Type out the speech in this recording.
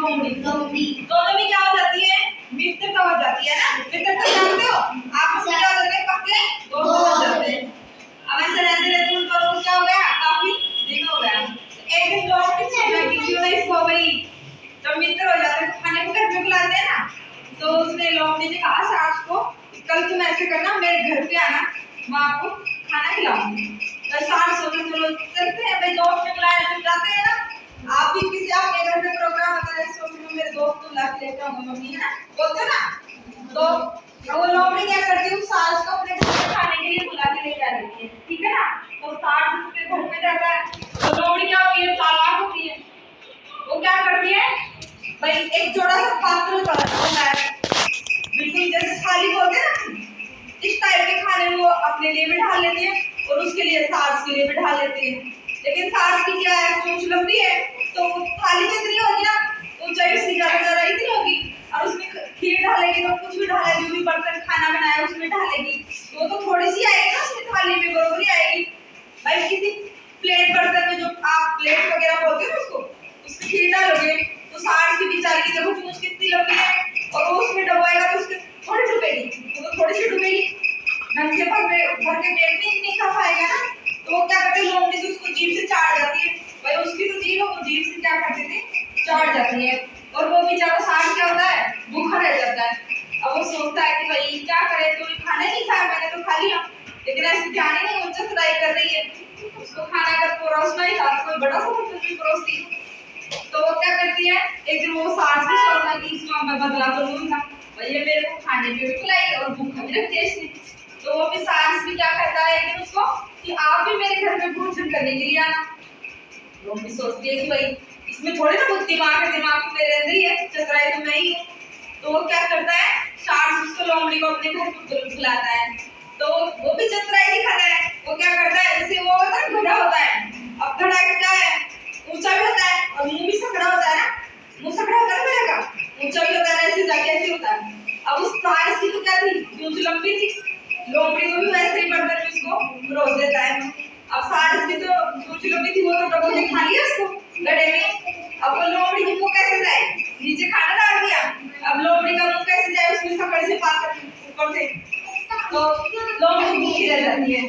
लोमड़ी दोनों में क्या हो जाती है, मित्रता हो जाती है ना। मित्रता जानते हो, आपस में क्या हो जाते हैं, पक्के दोस्त हो जाते हैं। अब ऐसे रहते रहते उन दोनों को क्या हो गया, काफी दिन हो गया। एक दिन लोमड़ी सोचा कि क्यों ना इसको भाई जब मित्र हो जाते हैं तो खाने को घर पे बुलाते हैं ना, तो उसने लोमड़ी ने कहा सास को, कल तुम ऐसे करना, मेरे घर पे आना, मैं आपको खाना खिलाऊंगी। तो सास सोचे चलो चलते हैं भाई, दोस्त ने बुलाया तो जाते हैं ना। आप भी किसी आपके घर पे प्रोग्राम होता है, सोचो मेरे दोस्त को ला के लेके आऊंगा, मम्मी है ना बोलते हो ना। तो वो लोमड़ी क्या करती है, उस सास को अपने घर पे खाने के लिए बुला के लेके आ जाती है, ठीक है ना। तो सास उसके घर पे जाता है, तो लोमड़ी क्या होती है, चालाक होती है। वो क्या करती है भाई, एक छोटा सा पात्र होता है, बिल्कुल जैसे थाली बोलते हैं ना, इस टाइप के खाने वो अपने लिए भी ढाल लेती है और उसके लिए सास के लिए भी ढाल लेती है। लेकिन सास की क्या है, सोच लंबी है, तो थाली कितनी होगी ना, ऊंचाई से ज्यादा इतनी होगी, और उसमें खीर डालेगी तो कुछ भी डालेगी, जो भी बर्तन खाना बनाया उसमें डालेगी, तो थोड़ी सी आएगी ना उसमें थाली में, बरोबर ही आएगी। भाई किसी प्लेट बर्तन में, जो आप प्लेट वगैरह बोलते हैं उसको, उसमें खीर डालोगे तो सास की बेचारी की देखो चूंच कितनी लंबी है, और वो उसमें डुबाएगा तो उसके थोड़ी डूबेगी, तो थोड़ी सी डूबेगी, ढंग से भर के पेट में नहीं खा पाएगा ना। तो वो क्या करते हैं, लोमड़ी से उसको जीभ से चाट जाती है। भाई उसकी तो जीभ है, वो जीभ से क्या करते थे, चाट जाती है, और वो बेचारा सास क्या होता है, भूखा रह जाता है। अब वो सोचता है कि भाई क्या करे, तो खाना नहीं खाया, मैंने तो खा लिया, लेकिन ऐसे ध्यान ही नहीं, वो चतुराई कर रही है, उसको खाना का परोसना ही था, कोई बड़ा सा बर्तन भी परोसती। तो वो क्या करती है, एक दिन वो सास भी सोचता है कि इसका मैं बदला तो लूंगा, भैया मेरे को खाने पे भी खिलाई और भूखा भी रखती है इसने। तो वो भी सास भी क्या करता है, एक दिन उसको कि आप भी मेरे घर पे भोजन करने के लिए आना। वो भी सोचती है कि भाई इसमें थोड़ी ना बुद्धि, दिमाग तो मेरे अंदर ही है, चतुराई तो मैं ही हूँ। तो वो क्या करता है, सास उसको लोमड़ी को अपने घर पे बुलाता है, तो वो भी चतुराई दिखाता है। वो क्या करता है, जैसे वो होता है घड़ा होता है, अब घड़ा क्या है, ऊंचा भी होता है और मुंह भी सकड़ा होता है ना, मुंह सकड़ा होता है घड़े का, ऊंचा भी होता है, ऐसे जाके ऐसे होता है। अब उस सास की तो क्या थी, चूंच लंबी थी, लोमड़ी को भी वैसे ही बर्तन में उसको रोज देता है। अब सास की तो चूंच लंबी थी, वो तो डबो ने खा लिया उसको गड़े में। अब वो लोमड़ी की मुंह कैसे जाए, नीचे खाना डाल दिया, अब लोमड़ी का मुंह कैसे जाए उसमें सकड़ से पाकर ऊपर से, तो लोमड़ी भूखी रह जाती है।